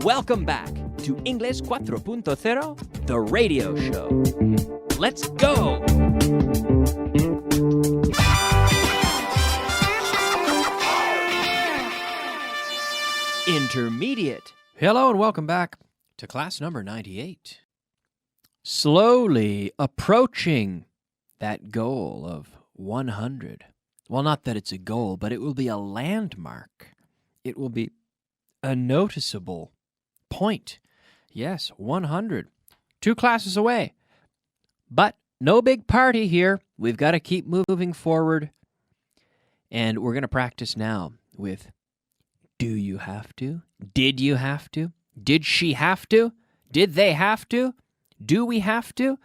Welcome back to Inglés 4.0, the radio show. Let's go! Intermediate. Hello and welcome back to class number 98. Slowly approaching that goal of 100. Well, not that it's a goal, but it will be a landmark. It will be a noticeable point. Yes, 100. 2 classes away. But no big party here. We've got to keep moving forward. And we're going to practice now with do you have to? Did you have to? Did she have to? Did they have to? Do we have to?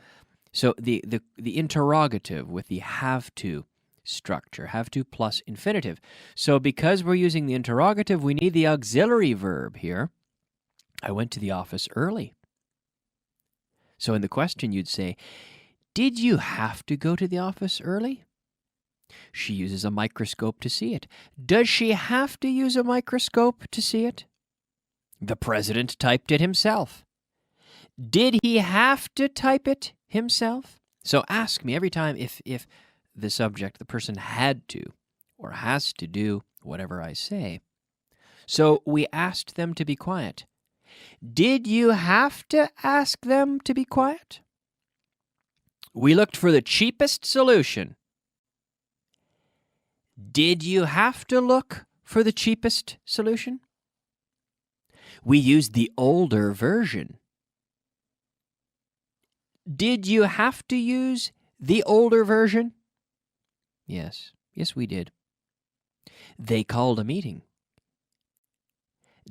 So the interrogative with the have to structure, have to plus infinitive. So because we're using the interrogative, we need the auxiliary verb here. I went to the office early. So in the question you'd say, did you have to go to the office early? She uses a microscope to see it. Does she have to use a microscope to see it? The president typed it himself. Did he have to type it himself? So ask me every time if the subject, the person had to or has to do whatever I say. So we asked them to be quiet. Did you have to ask them to be quiet? We looked for the cheapest solution. Did you have to look for the cheapest solution? We used the older version. Did you have to use the older version? Yes, we did. They called a meeting.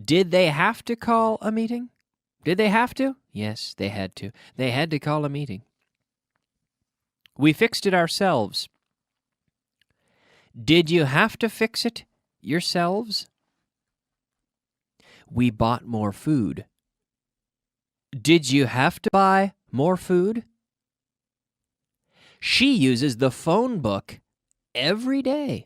Did they have to call a meeting? Did they have to? Yes, they had to. They had to call a meeting. We fixed it ourselves. Did you have to fix it yourselves? We bought more food. Did you have to buy more food? She uses the phone book every day.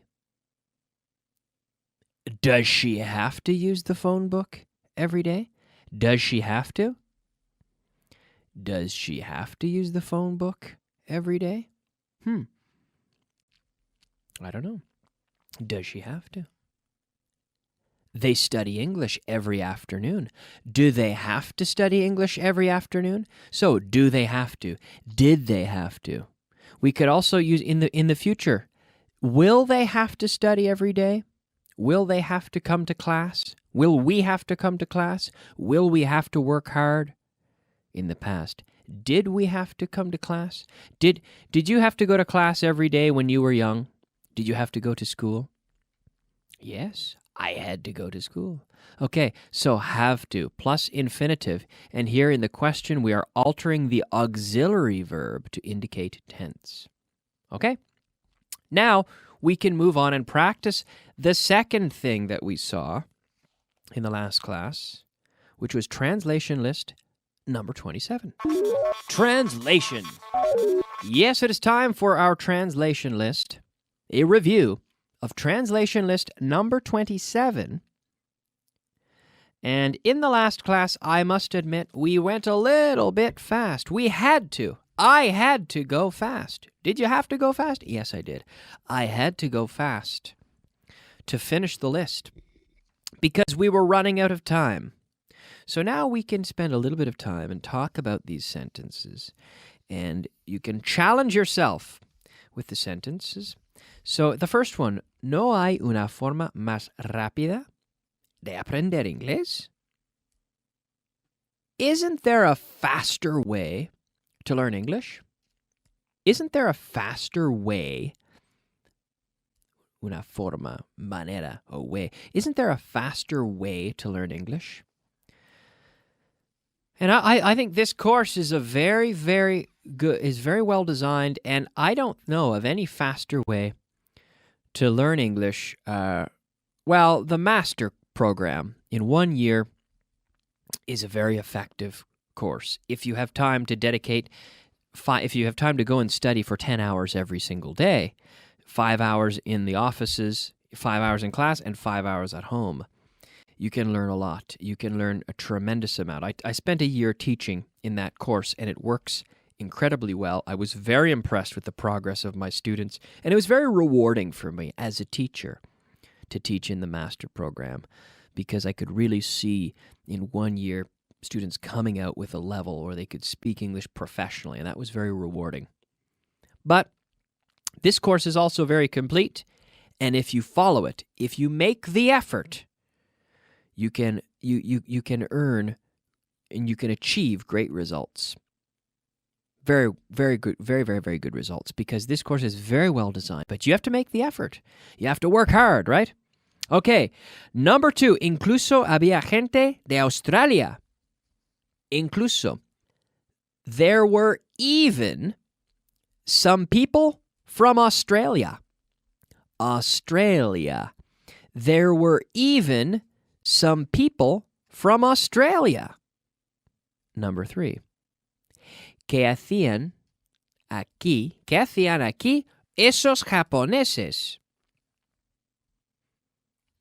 Does she have to use the phone book every day? Does she have to? Does she have to use the phone book every day? I don't know. Does she have to? They study English every afternoon. Do they have to study English every afternoon? So, do they have to? Did they have to? We could also use in the future. Will they have to study every day? Will they have to come to class? Will we have to come to class? Will we have to work hard? In the past, did we have to come to class? Did you have to go to class every day when you were young? Did you have to go to school? Yes, I had to go to school. Okay, so have to plus infinitive. And here in the question, we are altering the auxiliary verb to indicate tense. Okay? Now, we can move on and practice the second thing that we saw in the last class, which was translation list number 27. Translation. Yes, it is time for our translation list. A review of translation list number 27. And in the last class, I must admit, we went a little bit fast. We had to. I had to go fast. Did you have to go fast? Yes, I did. I had to go fast to finish the list because we were running out of time. So now we can spend a little bit of time and talk about these sentences. And you can challenge yourself with the sentences. So the first one, ¿no hay una forma más rápida de aprender inglés? Isn't there a faster way to learn English? Isn't there a faster way? Una forma, manera, o way. Isn't there a faster way to learn English? And I think this course is very well designed, and I don't know of any faster way to learn English. The master program in 1 year is a very effective course. If you have time to dedicate, if you have time to go and study for 10 hours every single day, 5 hours in the offices, 5 hours in class, and 5 hours at home. you can learn a lot. You can learn a tremendous amount. I spent a year teaching in that course, and it works incredibly well. I was very impressed with the progress of my students, and it was very rewarding for me as a teacher to teach in the master program because I could really see in 1 year students coming out with a level where they could speak English professionally, and that was very rewarding. But this course is also very complete, and if you follow it, if you make the effort, you can earn and you can achieve great results. Very, very good, very good results, because this course is very well designed, but you have to make the effort. You have to work hard, right? Okay, number 2, incluso había gente de Australia. Incluso. There were even some people from Australia. Australia. There were even some people from Australia. Number 3. ¿Qué hacían aquí esos japoneses?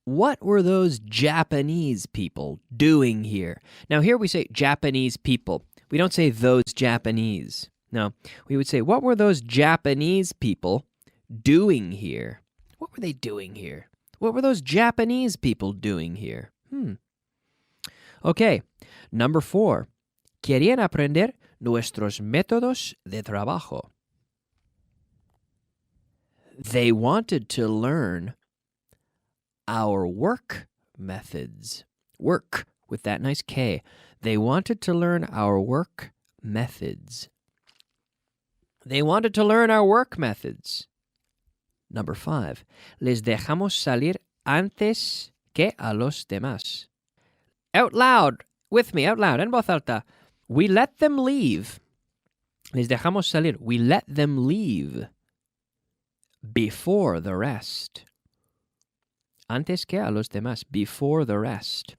What were those Japanese people doing here? Now, here we say Japanese people. We don't say those Japanese. No, we would say, what were those Japanese people doing here? What were they doing here? What were those Japanese people doing here? Okay, number 4. Querían aprender nuestros métodos de trabajo. They wanted to learn our work methods. Work with that nice K. They wanted to learn our work methods. They wanted to learn our work methods. Number 5. Les dejamos salir antes que a los demás. Out loud. With me, out loud. En voz alta. We let them leave. Les dejamos salir. We let them leave before the rest. Antes que a los demás. Before the rest.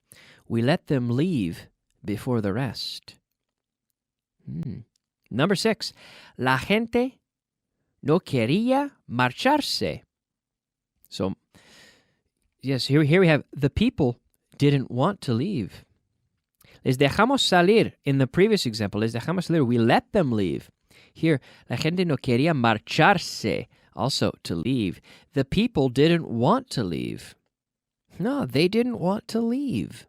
We let them leave before the rest. Number 6. La gente no quería marcharse. So, yes, here we have the people didn't want to leave. Les dejamos salir. In the previous example, les dejamos salir. We let them leave. Here, la gente no quería marcharse. Also, to leave. The people didn't want to leave. No, they didn't want to leave.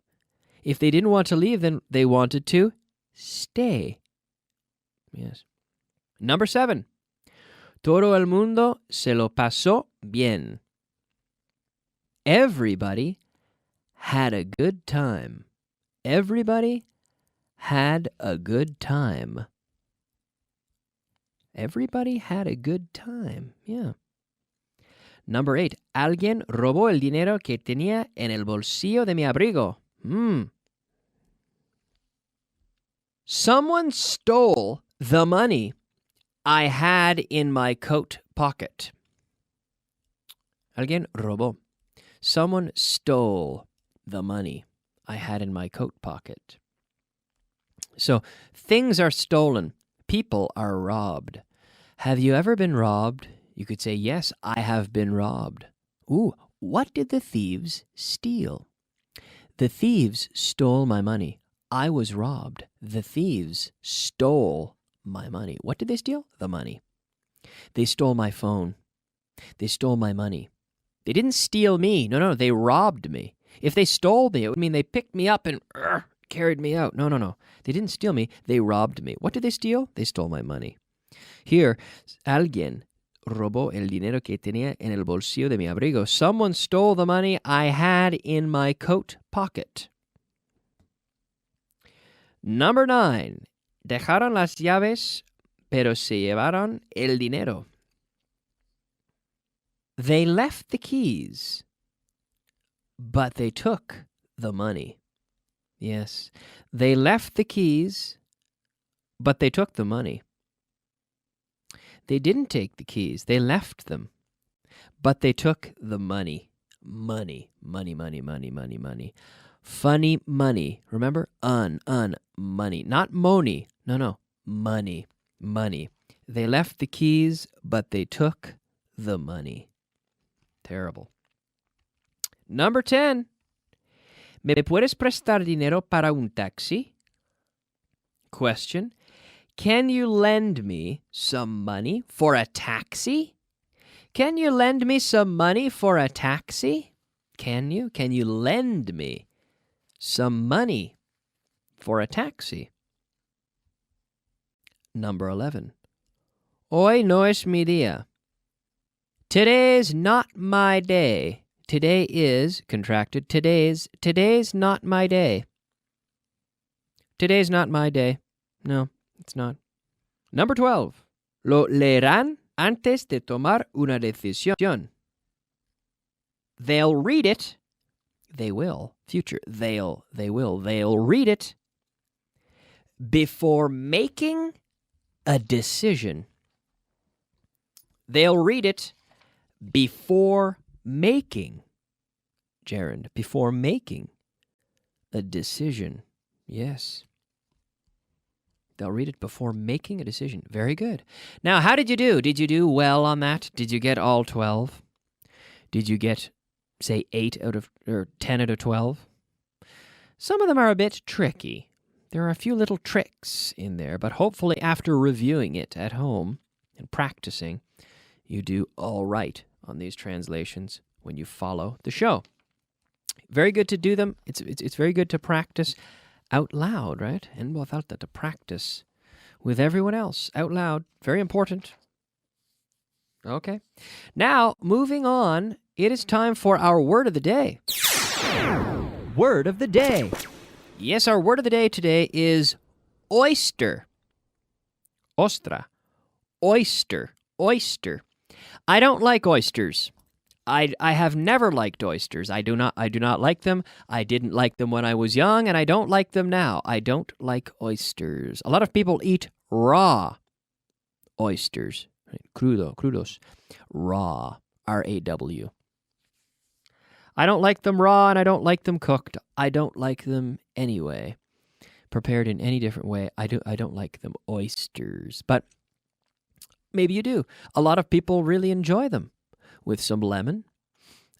If they didn't want to leave, then they wanted to stay. Yes. Number 7. Todo el mundo se lo pasó bien. Everybody had a good time. Everybody had a good time. Everybody had a good time. Yeah. Number 8. Alguien robó el dinero que tenía en el bolsillo de mi abrigo. Someone stole the money I had in my coat pocket. Alguien robó. Someone stole the money I had in my coat pocket. So, things are stolen. People are robbed. Have you ever been robbed? You could say, yes, I have been robbed. Ooh, what did the thieves steal? The thieves stole my money. I was robbed. The thieves stole my money. What did they steal? The money. They stole my phone. They stole my money. They didn't steal me. No, they robbed me. If they stole me, it would mean they picked me up and carried me out. No. They didn't steal me. They robbed me. What did they steal? They stole my money. Here, alguien robó el dinero que tenía en el bolsillo de mi abrigo. Someone stole the money I had in my coat pocket. Number 9. Dejaron las llaves, pero se llevaron el dinero. They left the keys, but they took the money. Yes, they left the keys, but they took the money. They didn't take the keys. They left them, but they took the money. Money. Funny money. Remember? Money. Not money. No. Money. They left the keys, but they took the money. Terrible. Number 10. ¿Me puedes prestar dinero para un taxi? Question. Can you lend me some money for a taxi? Can you lend me some money for a taxi? Can you? Can you lend me some money for a taxi? Number 11. Hoy no es mi día. Today's not my day. Today is, contracted, today's not my day. Today's not my day. No, it's not. Number 12. Lo leerán antes de tomar una decisión. They'll read it. They will. Future. They will. They'll read it before making a decision. They'll read it before making, gerund, before making a decision. Yes. They'll read it before making a decision. Very good. Now, how did you do? Did you do well on that? Did you get all 12? Did you get, say, 10 out of 12? Some of them are a bit tricky. There are a few little tricks in there, but hopefully after reviewing it at home and practicing, you do all right on these translations when you follow the show. Very good to do them. It's very good to practice out loud, right? And without that, to practice with everyone else out loud. Very important. Okay. Now, moving on, it is time for our word of the day. Word of the day. Yes, our word of the day today is oyster. Ostra. Oyster. Oyster. I don't like oysters. I have never liked oysters. I do not like them. I didn't like them when I was young, and I don't like them now. I don't like oysters. A lot of people eat raw oysters. Crudos. Raw. R-A-W. I don't like them raw, and I don't like them cooked. I don't like them anyway. Prepared in any different way. I don't like them. Oysters. But maybe you do. A lot of people really enjoy them with some lemon.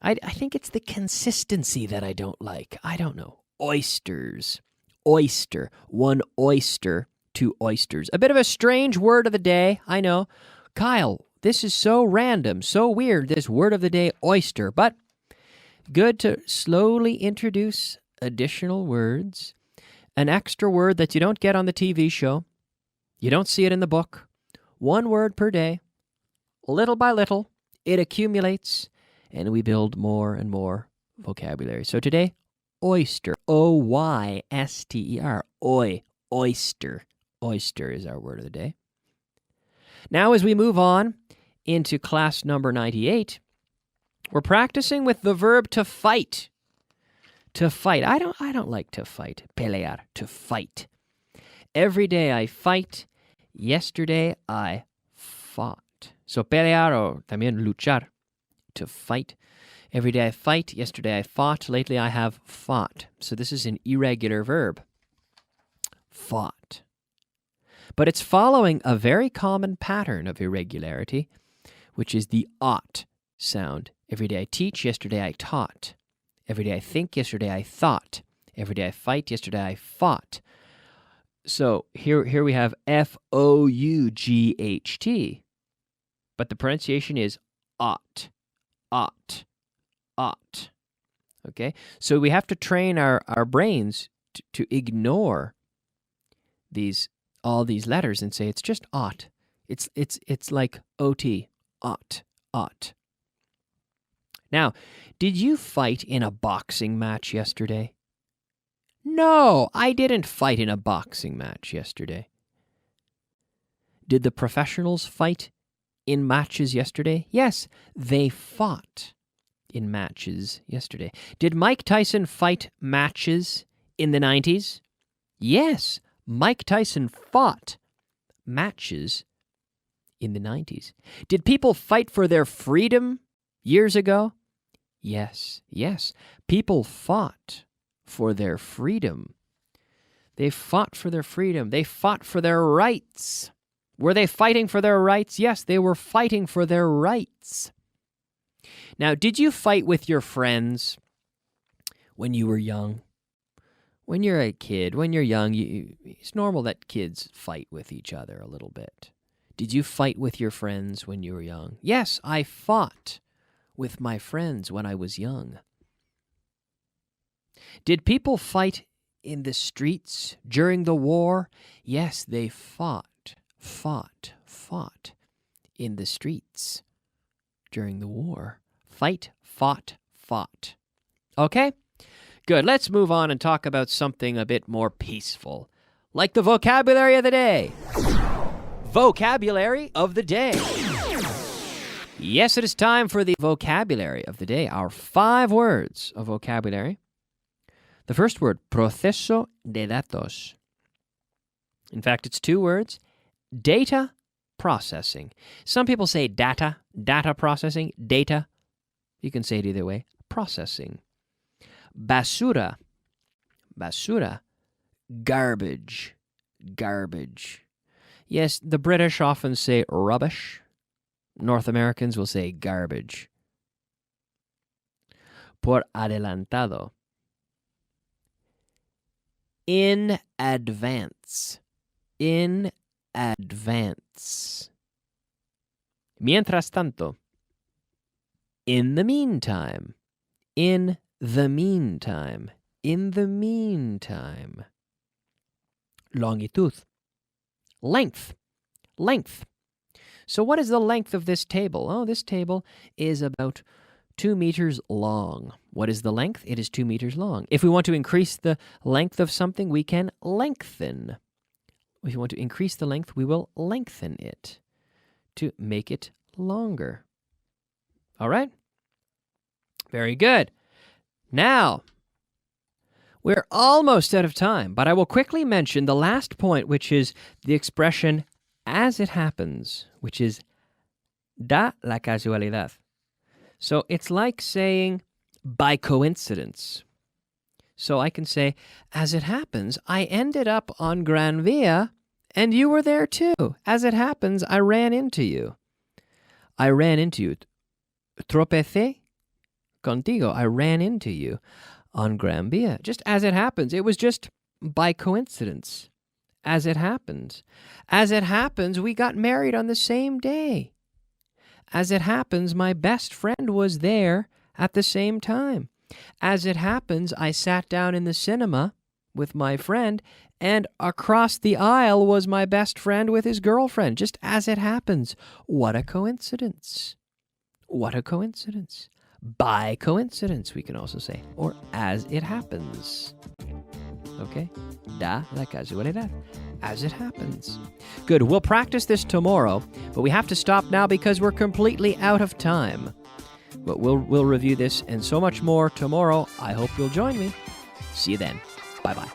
I think it's the consistency that I don't like. I don't know. Oysters. Oyster. One oyster, two oysters. A bit of a strange word of the day, I know. Kyle, this is so random, so weird, this word of the day, oyster. But good to slowly introduce additional words. An extra word that you don't get on the TV show. You don't see it in the book. One word per day. Little by little, it accumulates, and we build more and more vocabulary. So today, oyster. O-Y-S-T-E-R. Oyster. Oyster is our word of the day. Now, as we move on into class number 98, we're practicing with the verb to fight. To fight. I don't like to fight. Pelear. To fight. Every day I fight. Yesterday I fought. So pelear o también luchar. To fight. Every day I fight. Yesterday I fought. Lately I have fought. So this is an irregular verb. Fought. But it's following a very common pattern of irregularity, which is the ought sound. Every day I teach. Yesterday I taught. Every day I think. Yesterday I thought. Every day I fight. Yesterday I fought. So here we have F-O-U-G-H-T. But the pronunciation is ought. Ought. Ought. Okay? So we have to train our brains to ignore all these letters and say it's just ought. It's like O-T. Ought. Ought. Now, did you fight in a boxing match yesterday? No, I didn't fight in a boxing match yesterday. Did the professionals fight in matches yesterday? Yes, they fought in matches yesterday. Did Mike Tyson fight matches in the 90s? Yes, Mike Tyson fought matches in the 90s. Did people fight for their freedom years ago? Yes. People fought for their freedom. They fought for their freedom. They fought for their rights. Were they fighting for their rights? Yes, they were fighting for their rights. Now, did you fight with your friends when you were young? When you're a kid, when you're young, it's normal that kids fight with each other a little bit. Did you fight with your friends when you were young? Yes, I fought with my friends when I was young. Did people fight in the streets during the war? Yes, they fought in the streets during the war. Fight, fought. Okay? Good. Let's move on and talk about something a bit more peaceful, like the vocabulary of the day. Vocabulary of the day. Yes, it is time for the vocabulary of the day, our 5 words of vocabulary. The first word, proceso de datos. In fact, it's 2 words, data processing. Some people say data processing, data. You can say it either way, processing. Basura, garbage. Yes, the British often say rubbish. North Americans will say garbage. Por adelantado. In advance. Mientras tanto. In the meantime. Longitud. Length. So what is the length of this table? Oh, this table is about 2 meters long. What is the length? It is 2 meters long. If we want to increase the length of something, we can lengthen. If we want to increase the length, we will lengthen it to make it longer. All right? Very good. Now, we're almost out of time, but I will quickly mention the last point, which is the expression as it happens, which is da la casualidad. So it's like saying by coincidence. So I can say, as it happens, I ended up on Gran Via and you were there too. As it happens, I ran into you. Tropecé contigo. I ran into you on Gran Via. Just as it happens. It was just by coincidence. As it happens. As it happens, we got married on the same day. As it happens, my best friend was there at the same time. As it happens, I sat down in the cinema with my friend, and across the aisle was my best friend with his girlfriend. Just as it happens. What a coincidence. What a coincidence. By coincidence, we can also say, or as it happens. Okay? Da la casualidad. As it happens. Good. We'll practice this tomorrow, but we have to stop now because we're completely out of time. But we'll review this and so much more tomorrow. I hope you'll join me. See you then. Bye-bye.